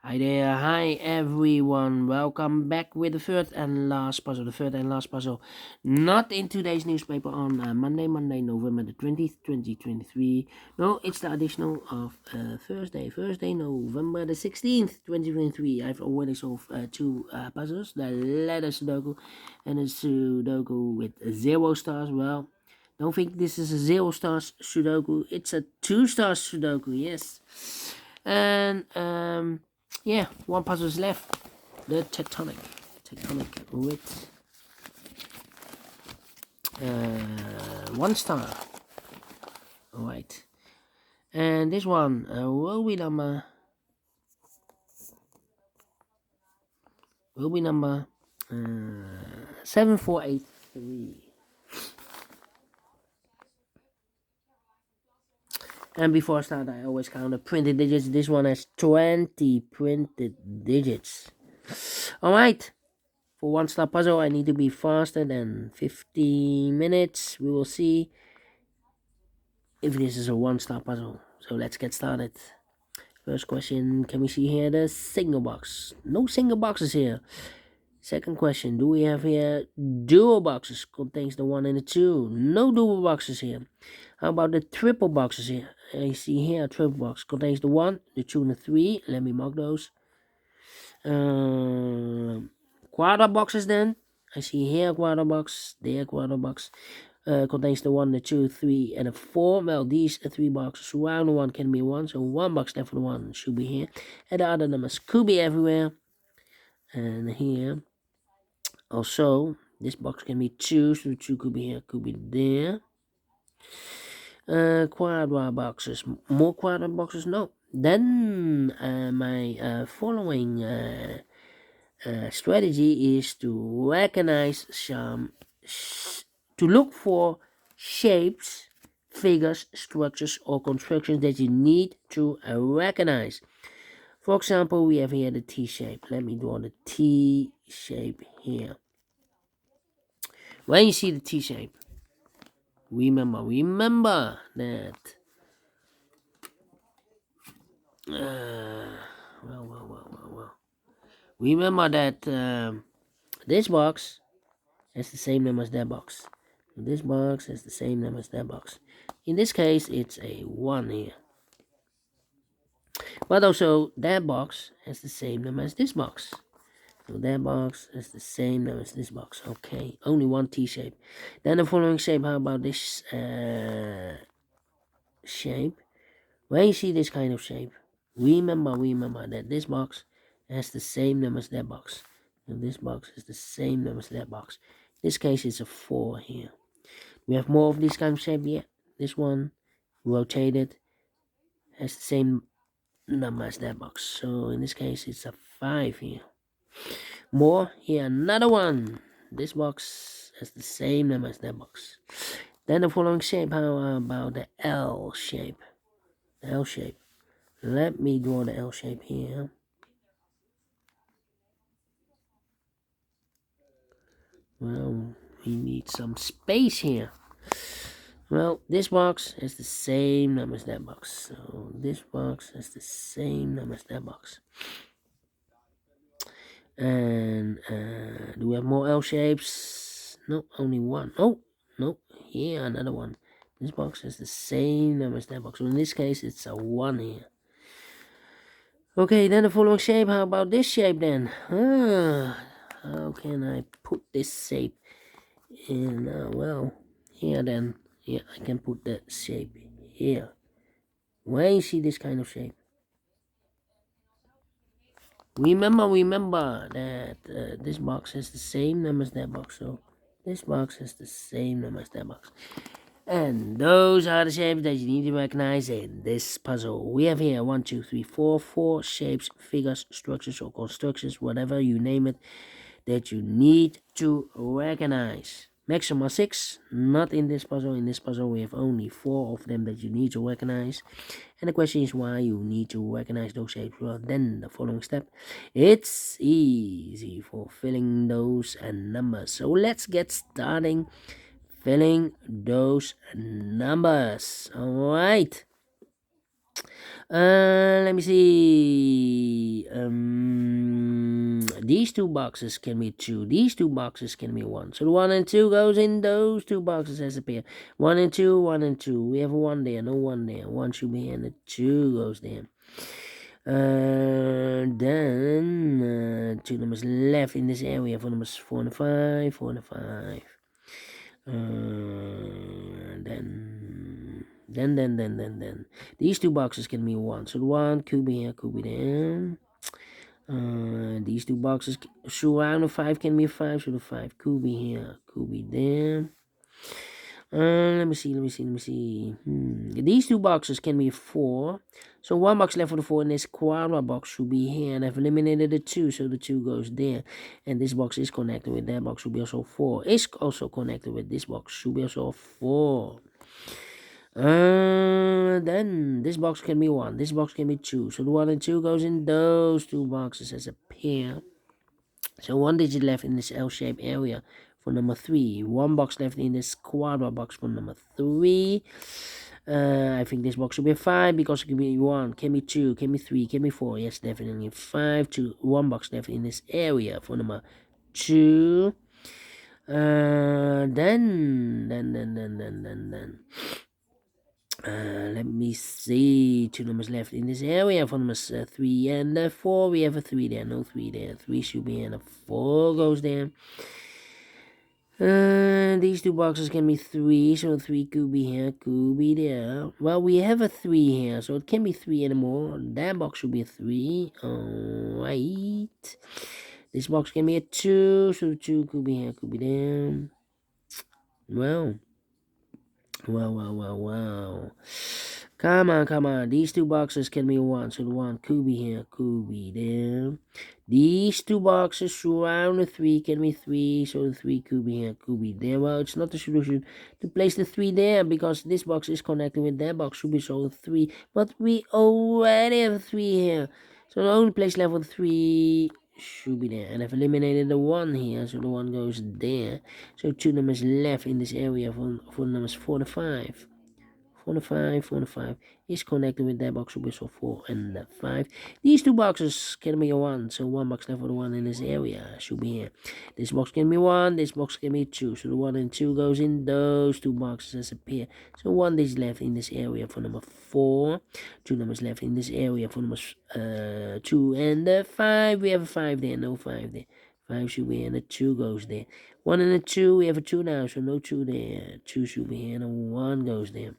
Hi there, hi everyone, welcome back with the third and last puzzle, not in today's newspaper on Monday, November the 20th, 2023, no, it's the additional of Thursday, November the 16th, 2023, I've already solved two puzzles, the letter Sudoku and a Sudoku with 0 stars. Well, don't think this is a 0 stars Sudoku, it's a 2 stars Sudoku, yes, and yeah, one puzzle is left. The Tectonic with 1 star. Alright. And this one will be number 7483. And before I start, I always count the printed digits. This one has 20 printed digits. Alright. For 1 star puzzle, I need to be faster than 50 minutes. We will see if this is a 1 star puzzle. So let's get started. First question, can we see here the single box? No single boxes here. Second question, do we have here dual boxes? Contains the 1 and the 2. No dual boxes here. How about the triple boxes here? I see here a triple box. Contains the 1, the 2 and the 3. Let me mark those. Quarter boxes then. I see here a quarter box, there a quarter box. Contains the 1, the 2, 3, and a 4. Well, these 3 boxes around the 1 can be 1, so 1 box left for the 1 should be here. And the other numbers could be everywhere. And here, also, this box can be 2, so the 2 could be here, could be there. Quadra boxes, more quadra boxes, no. Then, my following strategy is to recognize some to look for shapes, figures, structures, or constructions that you need to recognize. For example, we have here the T shape. Let me draw the T shape here. When you see the T shape, remember that remember that this box has the same number as that box. This box has the same number as that box. In this case, it's a 1 here. But also, that box has the same number as this box. So that box has the same number as this box. Okay, only one T shape. Then the following shape, how about this shape? When you see this kind of shape, remember that this box has the same number as that box. And this box has the same number as that box. In this case, it's a 4 here. We have more of this kind of shape. Yeah, this one rotated has the same number as that box. So in this case, it's a 5 here. More here, another one. This box has the same number as that box. Then the following shape. How about the L shape? The L shape. Let me draw the L shape here. Well, we need some space here. Well, this box has the same number as that box. So this box has the same number as that box. And do we have more L shapes? No, only one. Oh, no, here another one. This box has the same number as that box. So in this case, it's a 1 here. Okay, then the following shape. How about this shape then? How can I put this shape in? Well, here then. Yeah, I can put the shape here. When you see this kind of shape, remember that this box has the same number as that box. So this box has the same number as that box. And those are the shapes that you need to recognize in this puzzle. We have here 1, 2, 3, 4 shapes, figures, structures, or constructions, whatever you name it, that you need to recognize. Maximum 6, not in this puzzle. In this puzzle, we have only 4 of them that you need to recognize. And the question is why you need to recognize those shapes. Well, then the following step. It's easy for filling those numbers. So let's get starting filling those numbers. All right. Let me see. These two boxes can be 2. These two boxes can be 1. So the 1 and 2 goes in those two boxes as a pair. 1 and 2, 1 and 2. We have a 1 there, no 1 there. 1 should be here and the 2 goes there. Then 2 numbers left in this area for numbers 4 and 5, 4 and 5. Then these two boxes can be 1. So the 1 could be here, could be there. These two boxes surround the 5 can be a 5, so the 5 could be here, could be there. Let me see. These two boxes can be 4. So 1 box left for the 4, and this quadra box should be here. And I've eliminated the 2, so the 2 goes there. And this box is connected with that box, should be also 4. Is also connected with this box, should be also 4. Then this box can be 1, this box can be 2. So the 1 and 2 goes in those two boxes as a pair. So 1 digit left in this L-shaped area for number 3. 1 box left in this quadra box for number 3. I think this box should be 5 because it can be 1, can be 2, can be 3, can be 4. Yes, definitely 5. 1 box left in this area for number 2. Then. Let me see. 2 numbers left in this area for numbers 3 and 4. We have a 3 there, no 3 there. 3 should be and a 4 goes there. These two boxes can be 3, so 3 could be here, could be there. Well, we have a 3 here, so it can be 3 anymore. That box should be a 3. Alright. This box can be a 2, so 2 could be here, could be there. Well. Come on. These two boxes can be 1, so the 1 could be here, could be there. These two boxes surround the 3 can be 3, so the 3 could be here, could be there. Well, it's not the solution to place the 3 there because this box is connected with that box, should be so 3. But we already have a 3 here, so the only place left with 3 should be there. And I've eliminated the 1 here, so the 1 goes there. So 2 numbers left in this area for numbers 4 to 5. 4 to 5 is connected with that box, so 4 and 5. These two boxes can be a 1, so 1 box left for the 1 in this area should be here. This box can be 1, this box can be 2, so the 1 and 2 goes in those two boxes as a pair. So 1 is left in this area for number 4. 2 numbers left in this area for numbers 2 and 5. We have a 5 there, no 5 there. 5 should be here and the 2 goes there. 1 and a 2, we have a 2 now, so no 2 there. 2 should be here and a 1 goes there.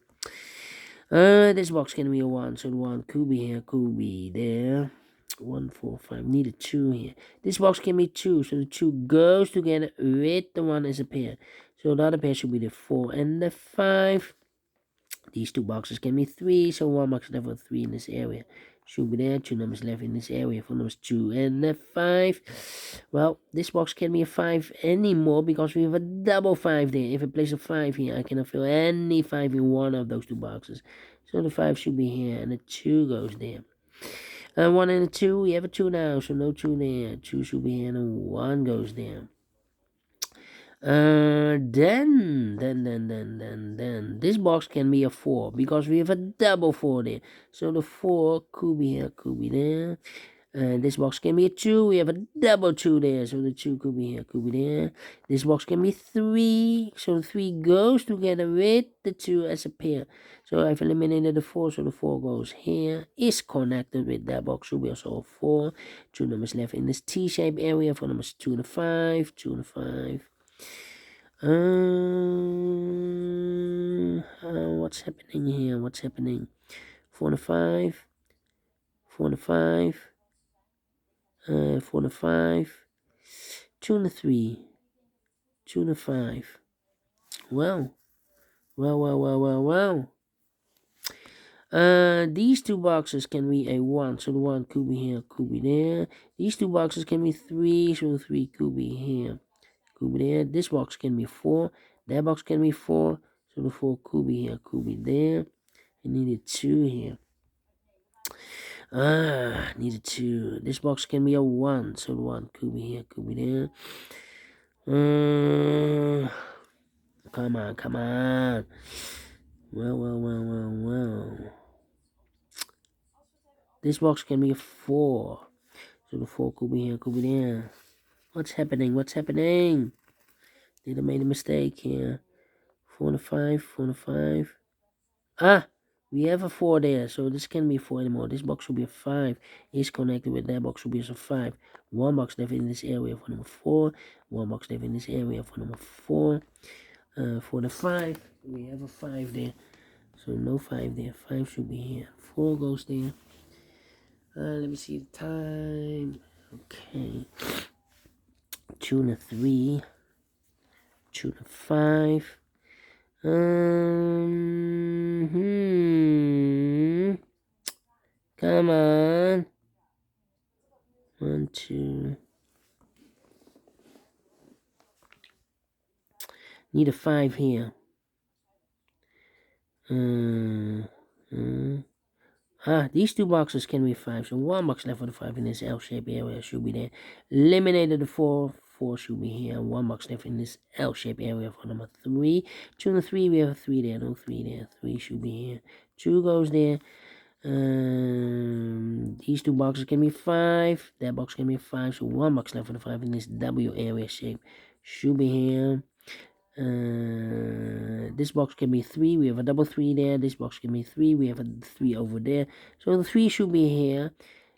This box can be a 1, so the 1 could be here, could be there. 1, 4, 5, need a 2 here. This box can be 2, so the 2 goes together with the 1 as a pair. So the other pair should be the 4 and the 5. These two boxes can be 3, so 1 box left with 3 in this area. Should be there, 2 numbers left in this area for numbers 2 and 5. Well, this box can be a 5 anymore because we have a double 5 there. If I place a 5 here, I cannot fill any 5 in one of those two boxes. So the 5 should be here and the 2 goes there. 1 and a 2, we have a 2 now, so no 2 there. 2 should be here and a 1 goes there. Then this box can be a 4 because we have a double 4 there. So the 4 could be here, could be there. This box can be a 2. We have a double 2 there. So the 2 could be here, could be there. This box can be 3. So the 3 goes together with the 2 as a pair. So I've eliminated the 4. So the 4 goes here. Is connected with that box. Should be also a 4. 2 numbers left in this T-shaped area for numbers 2 to 5. 2 to 5. What's happening here? What's happening? 4 to 5. 4 to 5. 4 to 5. 2 to 3. 2 to 5. Well. These two boxes can be a 1, so the 1 could be here, could be there. These two boxes can be 3, so the 3 could be here, could be there. This box can be 4. That box can be 4, so the 4 could be here, could be there. I needed 2 here. Needed 2. This box can be a 1, so the 1 could be here, could be there. Come on. Well. This box can be a 4, so the 4 could be here, could be there. What's happening? What's happening? Did I make a mistake here? 4 and a 5, 4 and a 5. Ah! We have a 4 there, so this can't be 4 anymore. This box will be a 5. Is connected with that box will be a 5. One box left in this area for number 4. One box left in this area for number 4. For the 5, we have a 5 there. So no 5 there. 5 should be here. 4 goes there. Let me see the time. Okay. 2 and a 3. 2 and a 5. Come on. 1, 2. Need a 5 here. These two boxes can be 5. So one box left for the 5 in this L-shaped area should be there. Eliminated the 4. 4 should be here. One box left in this L-shaped area for number 3. 2 and a 3, we have a 3 there. No 3 there. 3 should be here. 2 goes there. These two boxes can be 5. That box can be 5. So one box left for the 5 in this W area shape should be here. This box can be 3. We have a double 3 there. This box can be 3. We have a 3 over there. So the 3 should be here.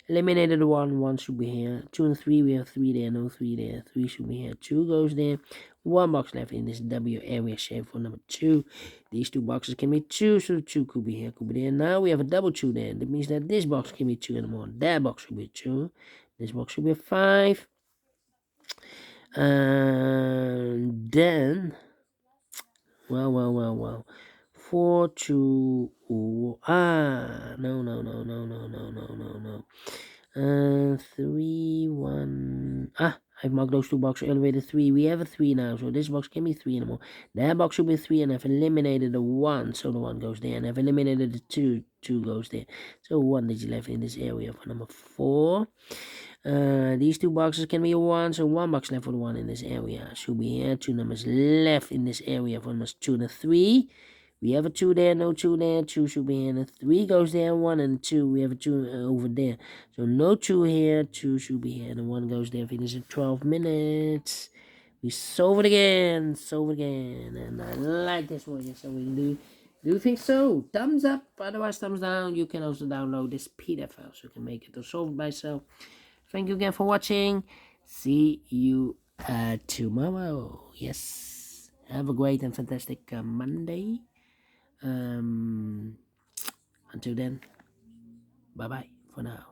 Eliminated the 1. 1 should be here. 2 and 3. We have 3 there. No 3 there. 3 should be here. 2 goes there. One box left in this W area shape for number 2. These two boxes can be 2. So 2 could be here. Could be there. Now we have a double 2 there. That means that this box can be 2 anymore. That box should be 2. This box should be a 5. Then... Well. 4, 2, no. 3, 1. I've marked those two boxes elevated 3. We have a 3 now, so this box can be 3 anymore. That box should be 3, and I've eliminated the 1, so the 1 goes there, and I've eliminated the 2, 2 goes there. So 1 digit left in this area for number 4. These two boxes can be a 1, so 1 box left for the 1 in this area should be here. 2 numbers left in this area for numbers 2 and a 3. We have a 2 there, no 2 there. 2 should be here, and a 3 goes there. 1 and 2. We have a 2 over there. So no 2 here. 2 should be here, and 1 goes there. Finish in 12 minutes. We solve it again. And I like this one. Yes, so we do. Do you think so? Thumbs up. Otherwise, thumbs down. You can also download this PDF file so you can make it or solve it by yourself. Thank you again for watching. See you tomorrow. Yes. Have a great and fantastic Monday. Until then, bye bye for now.